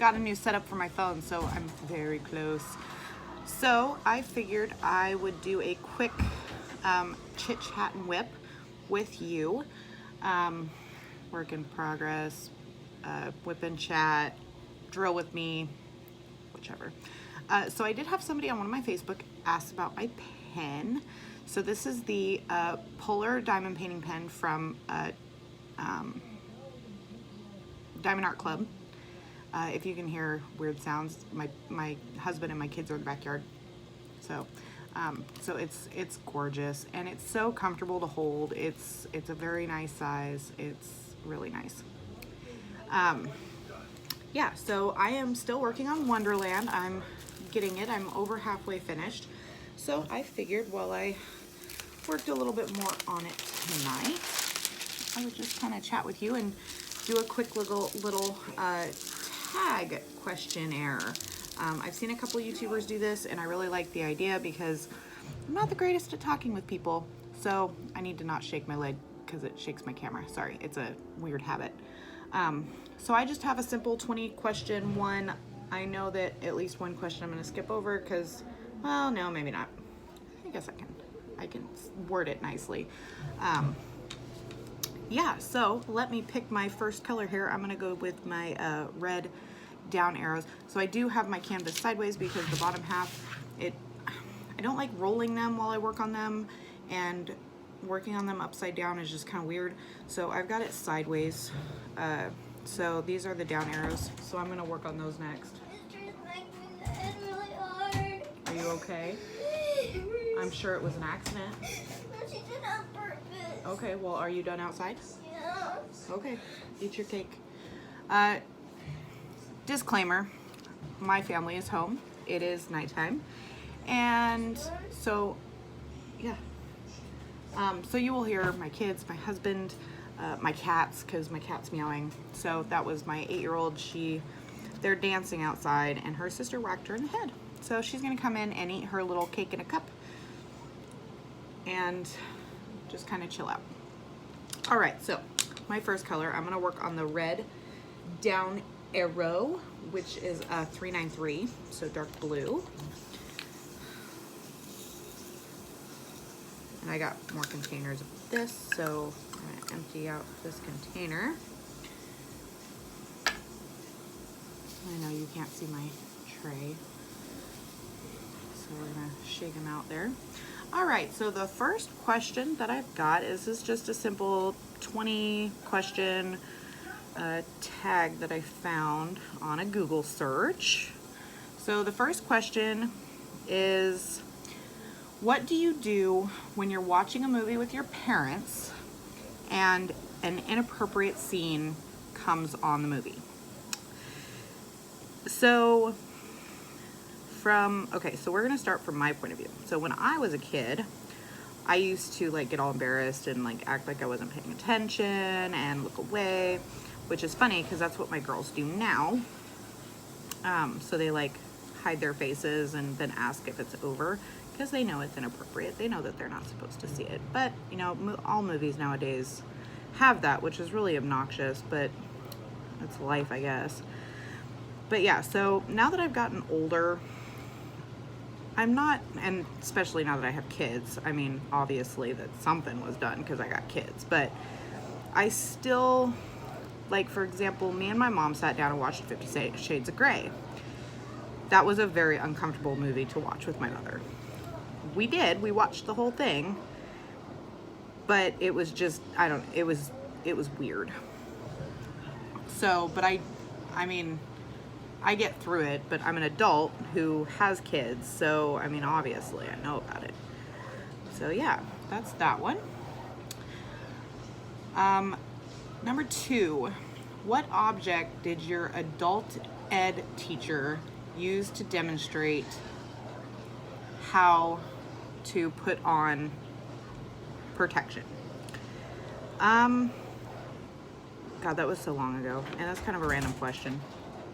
got a new setup for my phone, so I'm very close. So I figured I would do a quick chit chat and whip with you. Work in progress, whip and chat, drill with me, whichever. So I did have somebody on one of my Facebook ask about my pen. So this is the Polar Diamond Painting Pen from Diamond Art Club. If you can hear weird sounds, my husband and my kids are in the backyard. So it's gorgeous and it's so comfortable to hold. It's a very nice size. It's really nice. Yeah, so I am still working on Wonderland. I'm getting it. I'm over halfway finished. So I figured while I worked a little bit more on it tonight, I would just kind of chat with you and do a quick little tag questionnaire. I've seen a couple YouTubers do this and I really like the idea because I'm not the greatest at talking with people. So I need to not shake my leg because it shakes my camera. Sorry, it's a weird habit. So I just have a simple 20 question one. I know that at least one question I'm going to skip over because, well, no, maybe not. I guess I can word it nicely. Yeah, so let me pick my first color here. I'm going to go with my red down arrows. So I do have my canvas sideways because the bottom half, I don't like rolling them while I work on them, and working on them upside down is just kind of weird. So I've got it sideways. So these are the down arrows. So I'm going to work on those next. Really hard. Are you okay? I'm sure it was an accident. No, she did it on purpose. Okay, well, are you done outside? Yeah. Okay, eat your cake. Disclaimer, my family is home. It is nighttime. And so, yeah. So you will hear my kids, my husband, my cats, because my cat's meowing. So that was my 8-year-old. They're dancing outside, and her sister whacked her in the head. So she's gonna come in and eat her little cake in a cup and just kind of chill out. All right, so my first color, I'm gonna work on the red down arrow, which is a 393, so dark blue. And I got more containers of this, so I'm gonna empty out this container. I know you can't see my tray, so we're gonna shake them out there. All right, so the first question that I've got is just a simple 20 question tag that I found on a Google search. So the first question is, what do you do when you're watching a movie with your parents and an inappropriate scene comes on the movie? So so we're gonna start from my point of view. So when I was a kid, I used to like get all embarrassed and like act like I wasn't paying attention and look away, which is funny because that's what my girls do now. So they like hide their faces and then ask if it's over because they know it's inappropriate. They know that they're not supposed to see it. But you know, all movies nowadays have that, which is really obnoxious, but it's life, I guess. But yeah, so now that I've gotten older, I'm not, and especially now that I have kids, I mean, obviously that something was done because I got kids, but I still, like, for example, me and my mom sat down and watched 50 Shades of Grey. That was a very uncomfortable movie to watch with my mother. We watched the whole thing, but it was just, it was weird. So, but I mean, I get through it, but I'm an adult who has kids, so I mean, obviously I know about it. So yeah, that's that one. Number 2, what object did your adult ed teacher use to demonstrate how to put on protection? God, that was so long ago, and that's kind of a random question.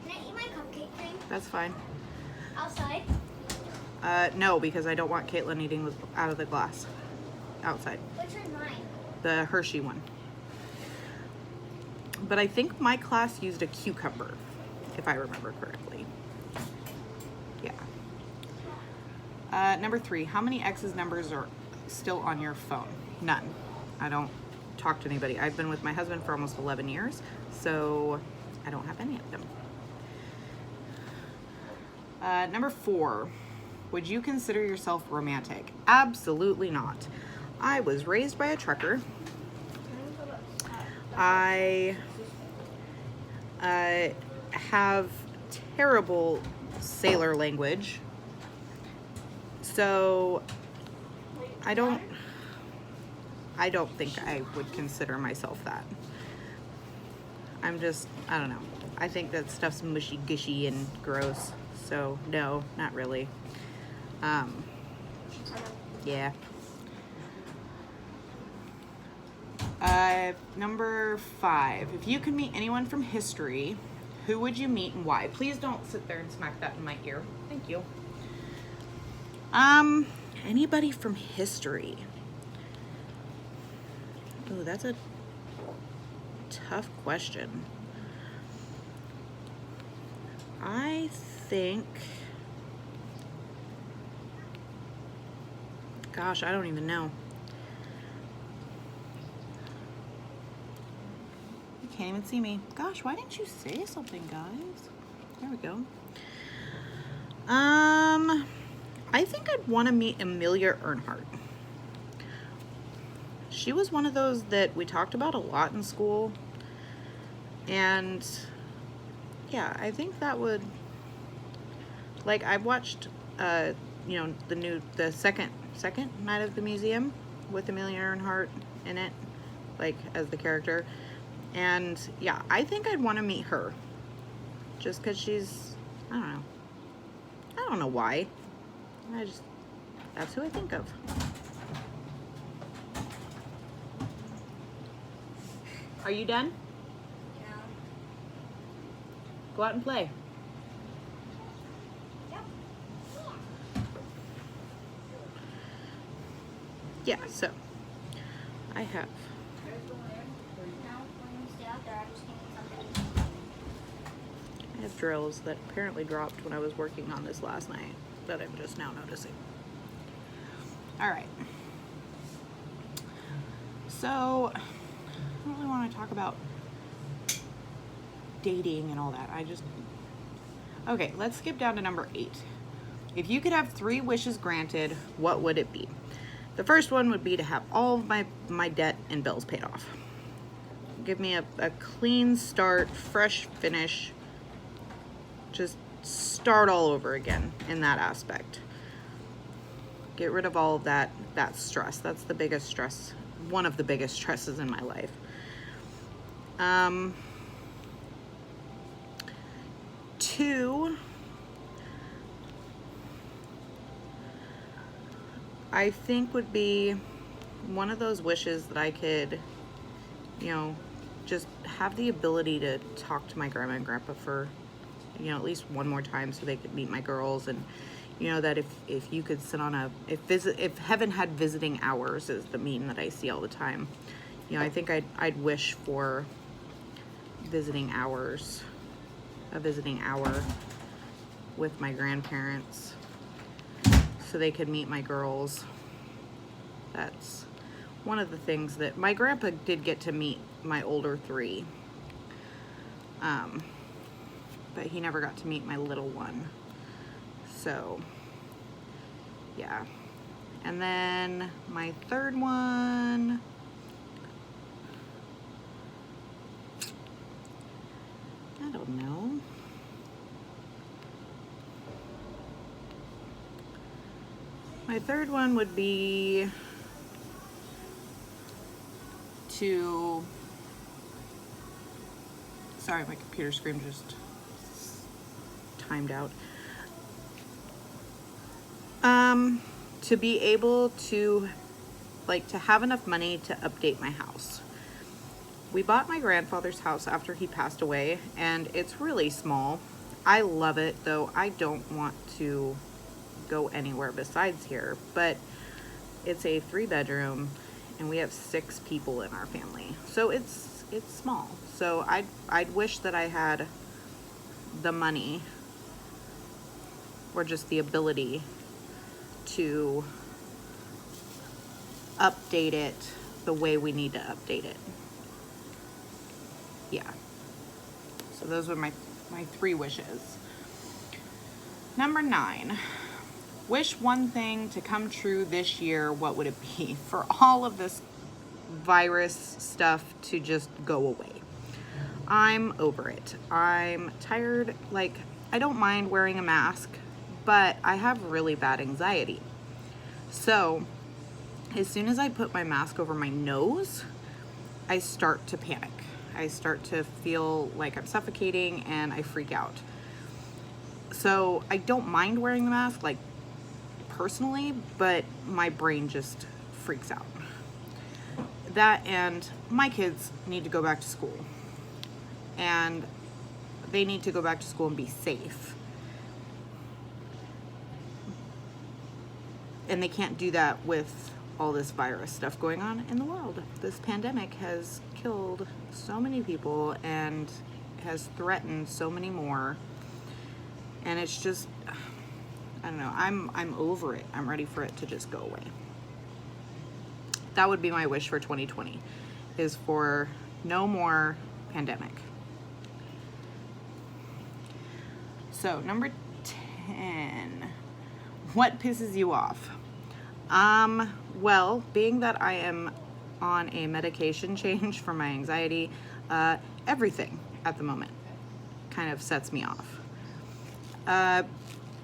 Can I eat my cupcake thing? That's fine. Outside? No, because I don't want Caitlin eating out of the glass. Outside. Which one's mine? The Hershey one. But I think my class used a cucumber. if I remember correctly. Yeah. Number 3, how many ex's numbers are still on your phone? None. I don't talk to anybody. I've been with my husband for almost 11 years, so I don't have any of them. Number 4, would you consider yourself romantic? Absolutely not. I was raised by a trucker. I have terrible sailor language. So I don't think I would consider myself that. I don't know. I think that stuff's mushy gushy and gross. So no, not really. Yeah. Number 5, if you could meet anyone from history, who would you meet and why? Please don't sit there and smack that in my ear. Thank you. Anybody from history? Oh, that's a tough question. I think, gosh, I don't even know. You can't even see me. Gosh, why didn't you say something, guys? There we go. I think I'd want to meet Amelia Earhart. She was one of those that we talked about a lot in school. And yeah, I think that would, like, I watched, the second Night of the Museum with Amelia Earhart in it, like, as the character. And yeah, I think I'd want to meet her. Just because she's, I don't know. I don't know why. That's who I think of. Are you done? Yeah. Go out and play. Yep. Yeah, so I have drills that apparently dropped when I was working on this last night that I'm just now noticing. All right. So I don't really want to talk about dating and all that. Okay, let's skip down to number 8. If you could have 3 wishes granted, what would it be? The first one would be to have all of my debt and bills paid off. Give me a clean start, fresh finish. Just start all over again in that aspect. Get rid of all of that stress. That's the biggest stress, one of the biggest stresses in my life. 2, I think would be one of those wishes that I could, just have the ability to talk to my grandma and grandpa for, at least one more time so they could meet my girls. And, that if you could sit on if heaven had visiting hours is the meme that I see all the time. I think I'd wish for a visiting hour with my grandparents so they could meet my girls. That's one of the things that my grandpa did get to meet my older 3. But he never got to meet my little one. So, yeah. And then my third one, I don't know. My third one would be to, sorry, my computer screen just timed out. To be able to, to have enough money to update my house. We bought my grandfather's house after he passed away, and it's really small. I love it, though I don't want to go anywhere besides here, but it's a 3-bedroom, and we have 6 people in our family, so it's small. So I'd wish that I had the money or just the ability to update it the way we need to update it. Yeah. So those were my 3 wishes. Number 9. Wish one thing to come true this year, what would it be? For all of this virus stuff to just go away. I'm over it. I'm tired. Like, I don't mind wearing a mask, but I have really bad anxiety. So as soon as I put my mask over my nose, I start to panic. I start to feel like I'm suffocating and I freak out. So I don't mind wearing the mask, like personally, but my brain just freaks out. That, and my kids need to go back to school, and they need to go back to school and be safe. And they can't do that with all this virus stuff going on in the world. This pandemic has killed so many people and has threatened so many more. And it's just, I don't know, I'm over it. I'm ready for it to just go away. That would be my wish for 2020, is for no more pandemic. So number 10, what pisses you off? Well, being that I am on a medication change for my anxiety, everything at the moment kind of sets me off.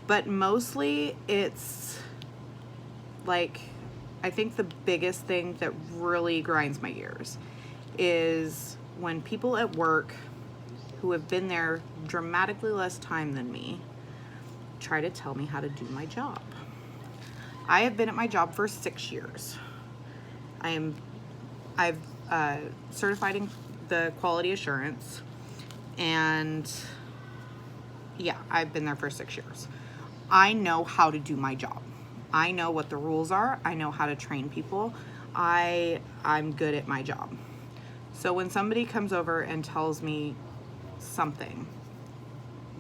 But mostly it's like, I think the biggest thing that really grinds my gears is when people at work who have been there dramatically less time than me try to tell me how to do my job. I have been at my job for 6 years. I've certified in the quality assurance, and yeah, I've been there for 6 years. I know how to do my job. I know what the rules are. I know how to train people. I'm good at my job. So when somebody comes over and tells me something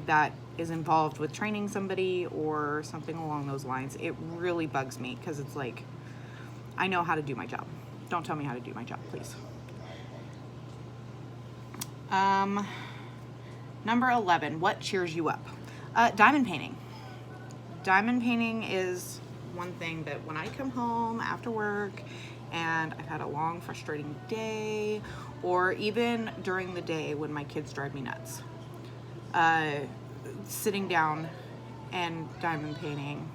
that is involved with training somebody or something along those lines, it really bugs me, because it's like, I know how to do my job. Don't tell me how to do my job, please. Number 11, what cheers you up? Diamond painting. Diamond painting is one thing that when I come home after work and I've had a long, frustrating day, or even during the day when my kids drive me nuts, sitting down and diamond painting,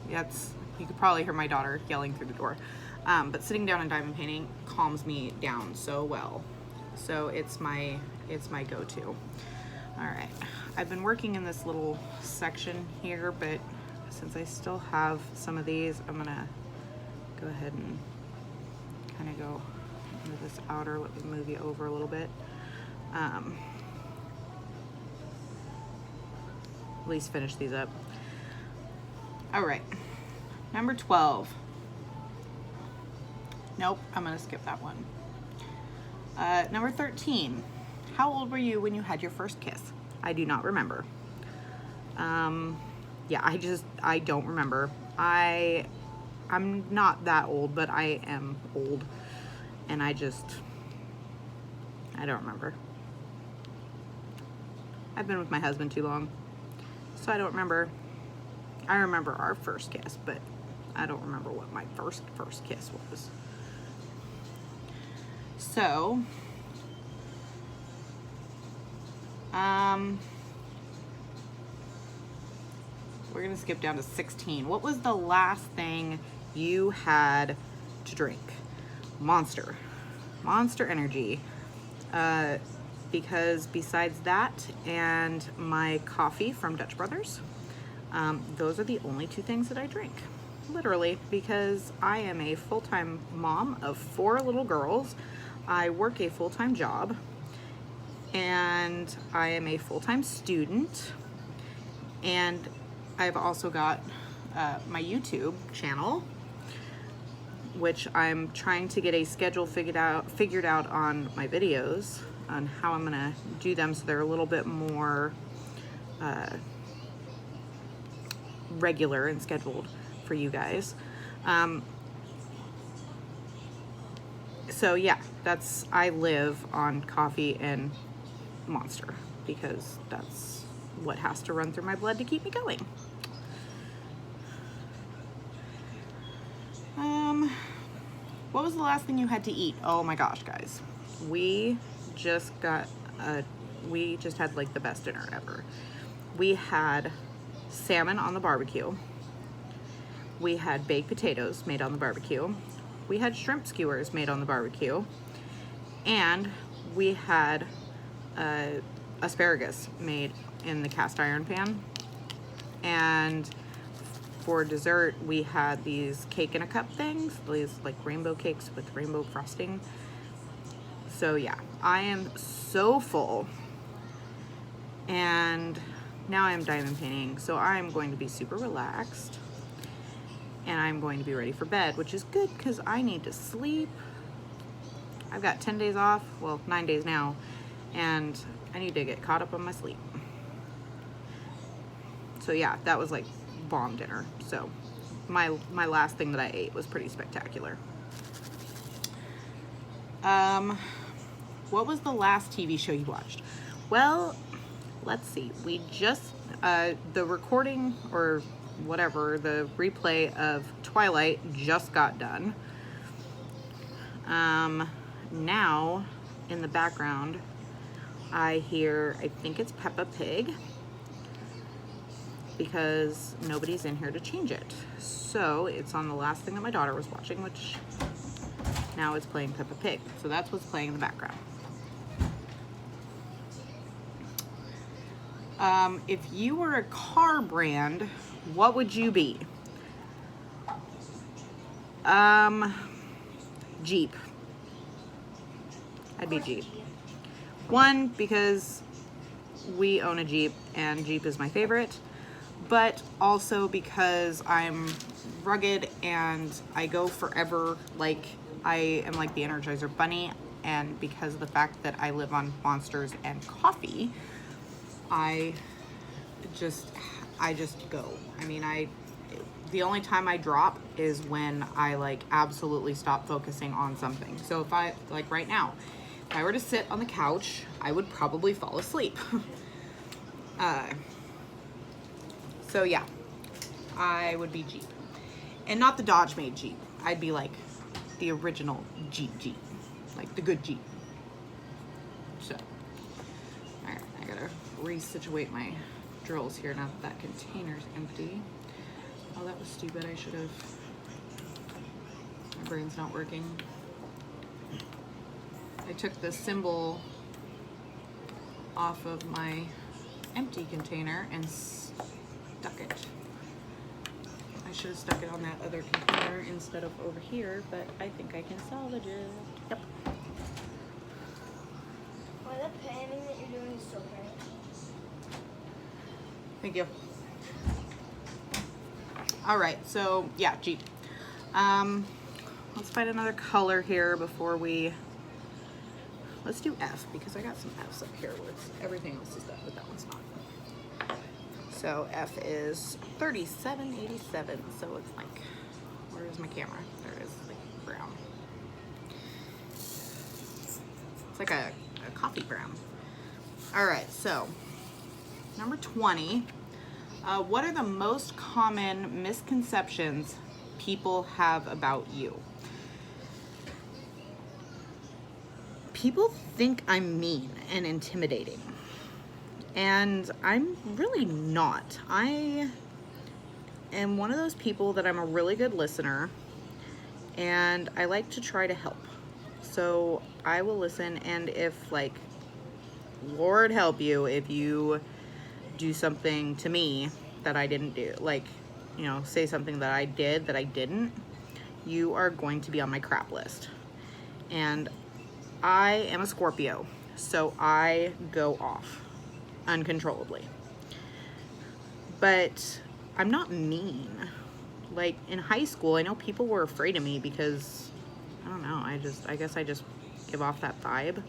you could probably hear my daughter yelling through the door, but sitting down and diamond painting calms me down so well. So it's my go-to. All right, I've been working in this little section here, but since I still have some of these, I'm gonna go ahead and kind of go into this outer, let me move you over a little bit. At least finish these up. All right, number 12. Nope, I'm gonna skip that one. Number 13. How old were you when you had your first kiss? I do not remember. Yeah, I don't remember. I'm not that old, but I am old, and I don't remember. I've been with my husband too long, so I don't remember. I remember our first kiss, but I don't remember what my first kiss was. So, we're gonna skip down to 16. What was the last thing you had to drink? Monster Energy. Because besides that and my coffee from Dutch Brothers, those are the only 2 things that I drink. Literally, because I am a full-time mom of 4 little girls. I work a full-time job, and I am a full-time student, and I've also got my YouTube channel, which I'm trying to get a schedule figured out on my videos, on how I'm gonna do them so they're a little bit more regular and scheduled for you guys. So yeah, I live on coffee and Monster because that's what has to run through my blood to keep me going. What was the last thing you had to eat? Oh my gosh, guys. We just had like the best dinner ever. We had salmon on the barbecue. We had baked potatoes made on the barbecue. We had shrimp skewers made on the barbecue. And we had asparagus made in the cast iron pan. And for dessert, we had these cake in a cup things, these like rainbow cakes with rainbow frosting. So yeah, I am so full. And now I'm diamond painting, so I'm going to be super relaxed. And I'm going to be ready for bed, which is good because I need to sleep. I've got 10 days off, well, 9 days now, and I need to get caught up on my sleep. So yeah, that was like bomb dinner. So my last thing that I ate was pretty spectacular. What was the last TV show you watched? Well, let's see. We just the recording or whatever, the replay of Twilight just got done. Now in the background I think it's Peppa Pig, because nobody's in here to change it. So it's on the last thing that my daughter was watching, which now it's playing Peppa Pig. So that's what's playing in the background. If you were a car brand, what would you be? Jeep. I'd be Jeep. One, because we own a Jeep and Jeep is my favorite, but also because I'm rugged and I go forever. Like, I am like the Energizer Bunny, and because of the fact that I live on Monsters and coffee, I just go. I mean, the only time I drop is when I like absolutely stop focusing on something. So if I, like right now, if I were to sit on the couch, I would probably fall asleep. So yeah, I would be Jeep. And not the Dodge made Jeep. I'd be like the original Jeep, like the good Jeep. So, all right, I gotta resituate my drills here now that container's empty. Oh, that was stupid. I should have, my brain's not working. I took the symbol off of my empty container and stuck it. I should have stuck it on that other container instead of over here, but I think I can salvage it. Yep. Why the painting that you're doing is so pretty. Thank you. All right, so yeah, Jeep. Let's find another color here before let's do F, because I got some F's up here where everything else is done, but that one's not. So F is 3787. So it's like, where is my camera? There it is, like brown. It's like a coffee brown. All right, so number 20. What are the most common misconceptions people have about you? People think I'm mean and intimidating, and I'm really not. I am one of those people that I'm a really good listener, and I like to try to help. So I will listen, and if, like, Lord help you, if you do something to me that I didn't do, like, you know, say something that I did that I didn't, you are going to be on my crap list. And I am a Scorpio, so I go off uncontrollably. But I'm not mean. Like, in high school, I know people were afraid of me because, I don't know, I guess I just give off that vibe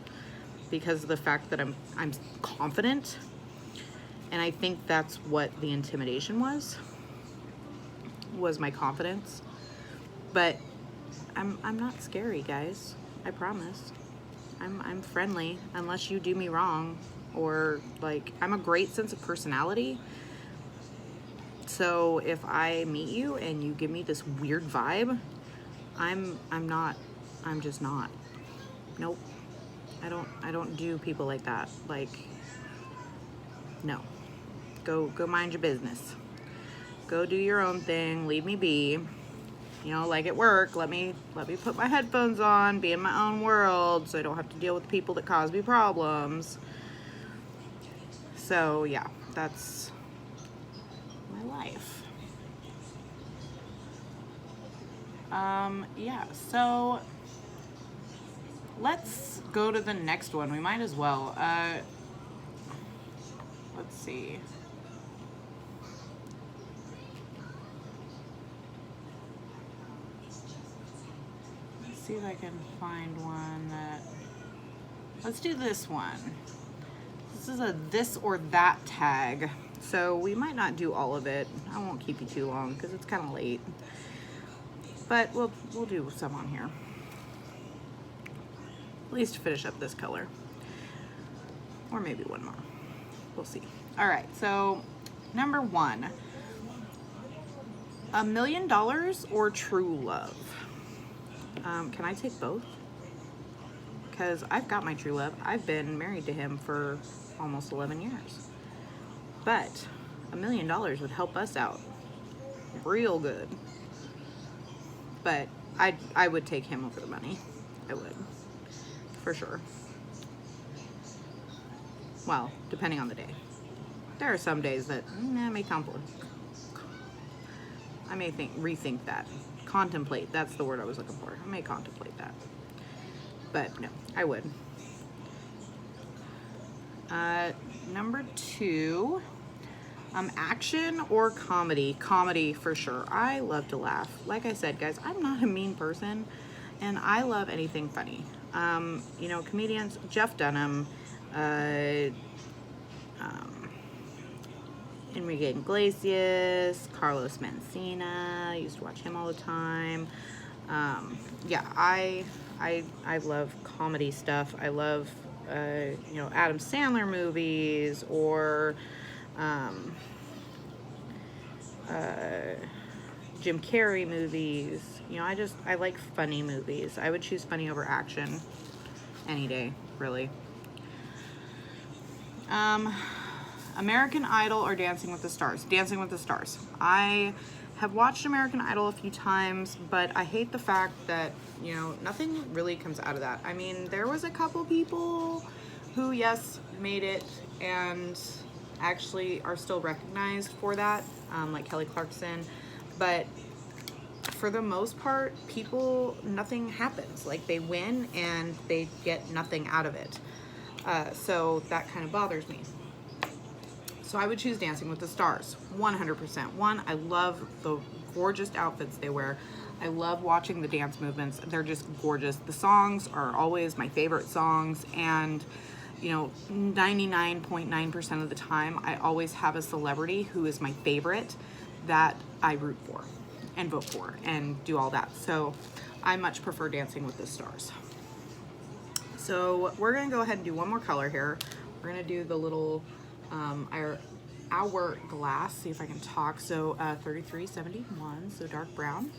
because of the fact that I'm confident. And I think that's what the intimidation was my confidence. But I'm not scary, guys. I promise. I'm friendly unless you do me wrong, or like, I'm a great sense of personality. So if I meet you and you give me this weird vibe, I'm just not. Nope. I don't do people like that. Like, no. Go mind your business. Go do your own thing. Leave me be. You know, like at work, let me put my headphones on, be in my own world, so I don't have to deal with people that cause me problems. So yeah, that's my life. Yeah, so let's go to the next one. We might as well. Let's see. See if I can find one that, let's do this one. This is a this or that tag, so we might not do all of it. I won't keep you too long because it's kind of late, but we'll do some on here, at least to finish up this color, or maybe one more. We'll see. All right, so number 1, $1 million or true love. Can I take both? Because I've got my true love. I've been married to him for almost 11 years. But $1 million would help us out real good. But I would take him over the money. I would. For sure. Well, depending on the day. There are some days that I may rethink that. Contemplate, that's the word I was looking for. I may contemplate that. But no, I would. Number 2, action or comedy? Comedy for sure. I love to laugh. Like I said, guys, I'm not a mean person, and I love anything funny. You know, comedians, Jeff Dunham, Enrique Iglesias, Carlos Mencina. I used to watch him all the time. Yeah, I love comedy stuff. I love, you know, Adam Sandler movies, or Jim Carrey movies. You know, I like funny movies. I would choose funny over action any day, really. American Idol or Dancing with the Stars? Dancing with the Stars. I have watched American Idol a few times, but I hate the fact that, you know, nothing really comes out of that. I mean, there was a couple people who, yes, made it and actually are still recognized for that, like Kelly Clarkson, but for the most part, nothing happens. Like, they win and they get nothing out of it. So that kind of bothers me. So I would choose Dancing with the Stars, 100%. One, I love the gorgeous outfits they wear. I love watching the dance movements. They're just gorgeous. The songs are always my favorite songs, and you know, 99.9% of the time, I always have a celebrity who is my favorite that I root for and vote for and do all that. So I much prefer Dancing with the Stars. So we're gonna go ahead and do one more color here. We're gonna do the little hourglass, see if I can talk. So 3371, so dark brown.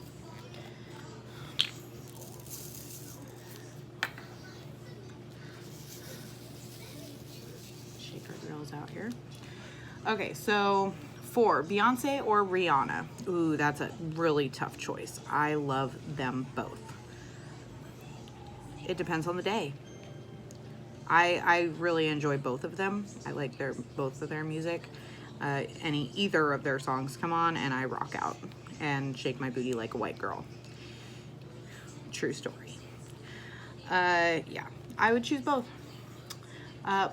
Shake our grills out here. Okay, so 4, Beyonce or Rihanna? Ooh, that's a really tough choice. I love them both. It depends on the day. I really enjoy both of them. I like both of their music. Either of their songs come on and I rock out and shake my booty like a white girl. True story. Yeah, I would choose both.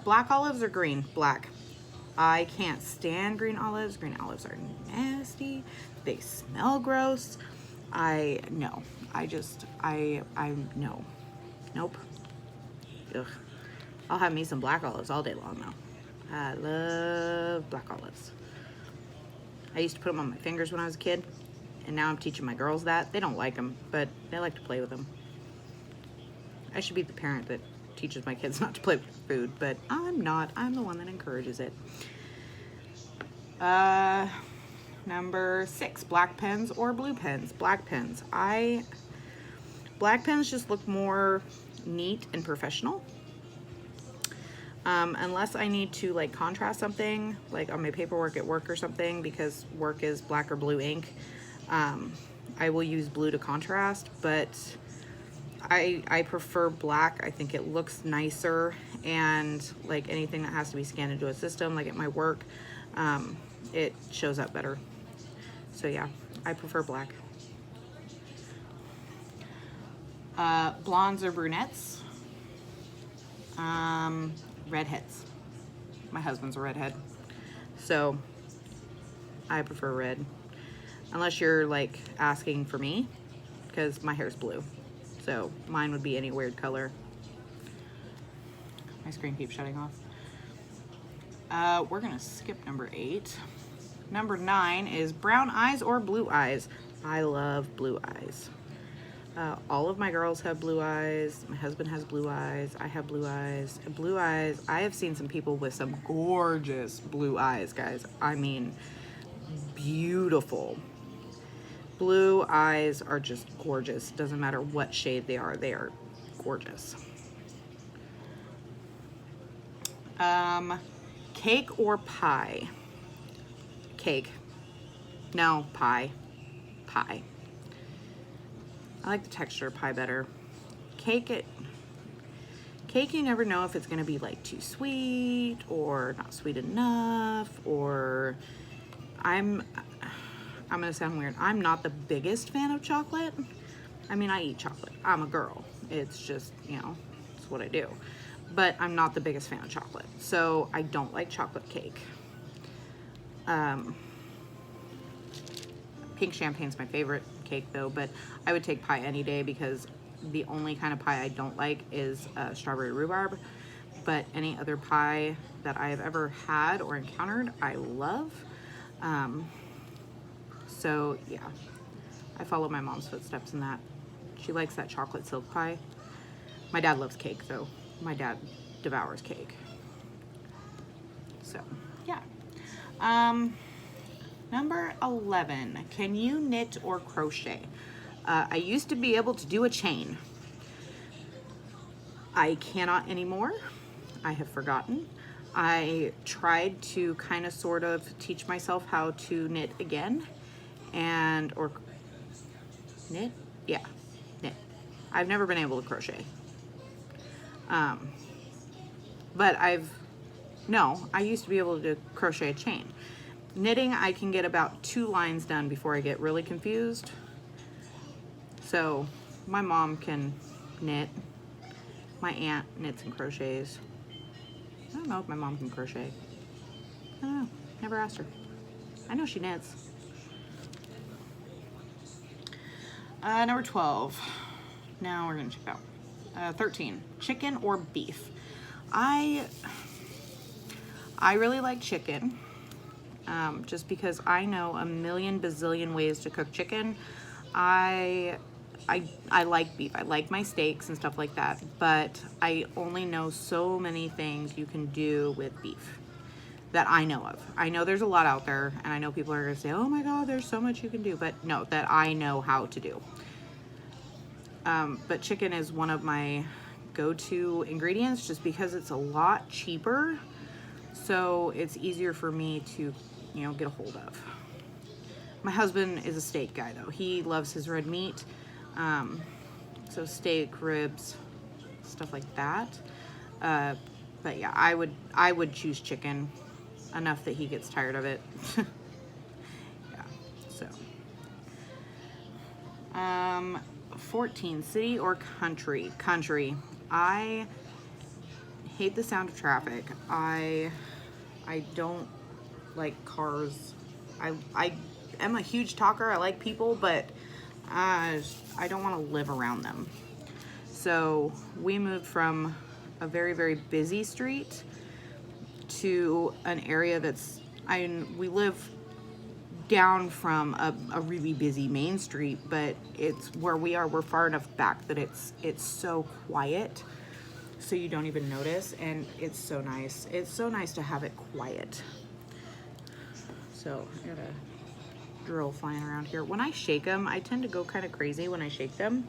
Black olives or green? Black. I can't stand green olives. Green olives are nasty. They smell gross. No. No. Nope. Ugh. I'll have me some black olives all day long though. I love black olives. I used to put them on my fingers when I was a kid, and now I'm teaching my girls that. They don't like them, but they like to play with them. I should be the parent that teaches my kids not to play with food, but I'm not. I'm the one that encourages it. Number 6, black pens or blue pens. Black pens. Black pens just look more neat and professional. Unless I need to like contrast something, like on my paperwork at work or something, because work is black or blue ink, I will use blue to contrast, but I prefer black. I think it looks nicer, and like anything that has to be scanned into a system, like at my work, it shows up better. So yeah, I prefer black. Blondes or brunettes? Redheads. My husband's a redhead, so I prefer red. Unless you're like asking for me, because my hair's blue, so mine would be any weird color. My screen keeps shutting off. We're gonna skip number 8. Number 9 is brown eyes or blue eyes. I love blue eyes. All of my girls have blue eyes. My husband has blue eyes. I have blue eyes. Blue eyes, I have seen some people with some gorgeous blue eyes, guys. I mean, beautiful. Blue eyes are just gorgeous. Doesn't matter what shade they are gorgeous. Cake or pie? Cake. No, pie. Pie. I like the texture of pie better. Cake, you never know if it's gonna be like too sweet or not sweet enough, or I'm gonna sound weird. I'm not the biggest fan of chocolate. I mean, I eat chocolate. I'm a girl. It's just, it's what I do. But I'm not the biggest fan of chocolate. So I don't like chocolate cake. Pink champagne's my favorite cake though, but I would take pie any day, because the only kind of pie I don't like is strawberry rhubarb. But any other pie that I have ever had or encountered, I love. So yeah, I follow my mom's footsteps in that. She likes that chocolate silk pie. My dad loves cake though. My dad devours cake. So yeah. Number 11, can you knit or crochet? I used to be able to do a chain. I cannot anymore. I have forgotten. I tried to kind of sort of teach myself how to knit again, or knit? Yeah, knit. I've never been able to crochet. But I used to be able to crochet a chain. Knitting, I can get about 2 lines done before I get really confused. So my mom can knit. My aunt knits and crochets. I don't know if my mom can crochet. I don't know. Never asked her. I know she knits. Number 12. Now we're gonna check out. 13. Chicken or beef? I really like chicken. Just because I know a million bazillion ways to cook chicken. I like beef. I like my steaks and stuff like that, but I only know so many things you can do with beef that I know of. I know there's a lot out there, and I know people are gonna say, oh my God, there's so much you can do, but no, that I know how to do. But chicken is one of my go-to ingredients, just because it's a lot cheaper, so it's easier for me to get a hold of. My husband is a steak guy though. He loves his red meat. So steak, ribs, stuff like that. But yeah, I would choose chicken, enough that he gets tired of it. Yeah, so. 14, city or country? Country. I hate the sound of traffic. I don't like cars. I am a huge talker. I like people, but I don't want to live around them. So we moved from a very, very busy street to an area that's, we live down from a really busy main street, but it's where we are, we're far enough back that it's so quiet, so you don't even notice, and it's so nice. It's so nice to have it quiet. So I got a drill flying around here. When I shake them, I tend to go kind of crazy when I shake them,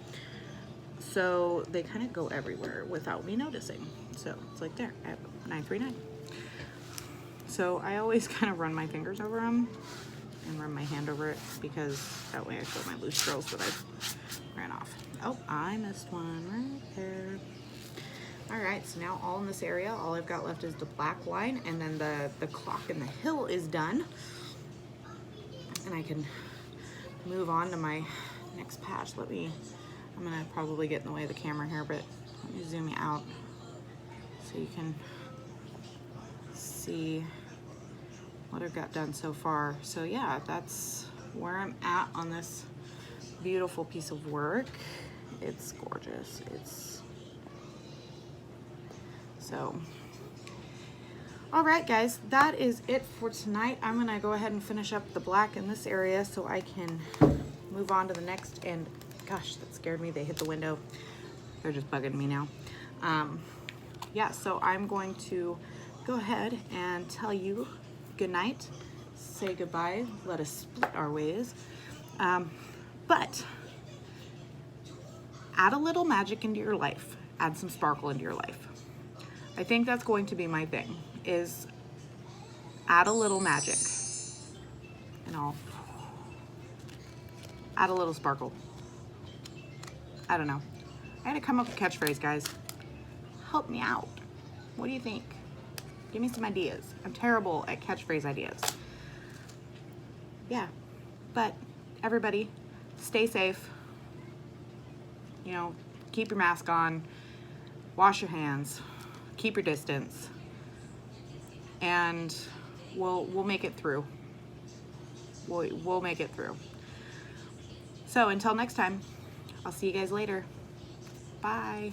so they kind of go everywhere without me noticing. So it's like, there, I have 939. So I always kind of run my fingers over them and run my hand over it, because that way I show my loose drills that I ran off. Oh, I missed one right there. All right, so now all in this area, all I've got left is the black line, and then the clock in the hill is done. And I can move on to my next patch. I'm gonna probably get in the way of the camera here, but let me zoom you out so you can see what I've got done so far. So yeah, that's where I'm at on this beautiful piece of work. It's gorgeous. So, all right guys, that is it for tonight. I'm gonna go ahead and finish up the black in this area so I can move on to the next. And gosh, that scared me. They hit the window. They're just bugging me now. Yeah, so I'm going to go ahead and tell you good night, say goodbye, let us split our ways. But add a little magic into your life, add some sparkle into your life. I think that's going to be my thing, is add a little magic, and I'll add a little sparkle. I don't know. I had to come up with a catchphrase, guys. Help me out. What do you think? Give me some ideas. I'm terrible at catchphrase ideas. Yeah, but everybody, stay safe. You know, keep your mask on, wash your hands, keep your distance, and we'll make it through. We'll make it through. So until next time, I'll see you guys later. Bye.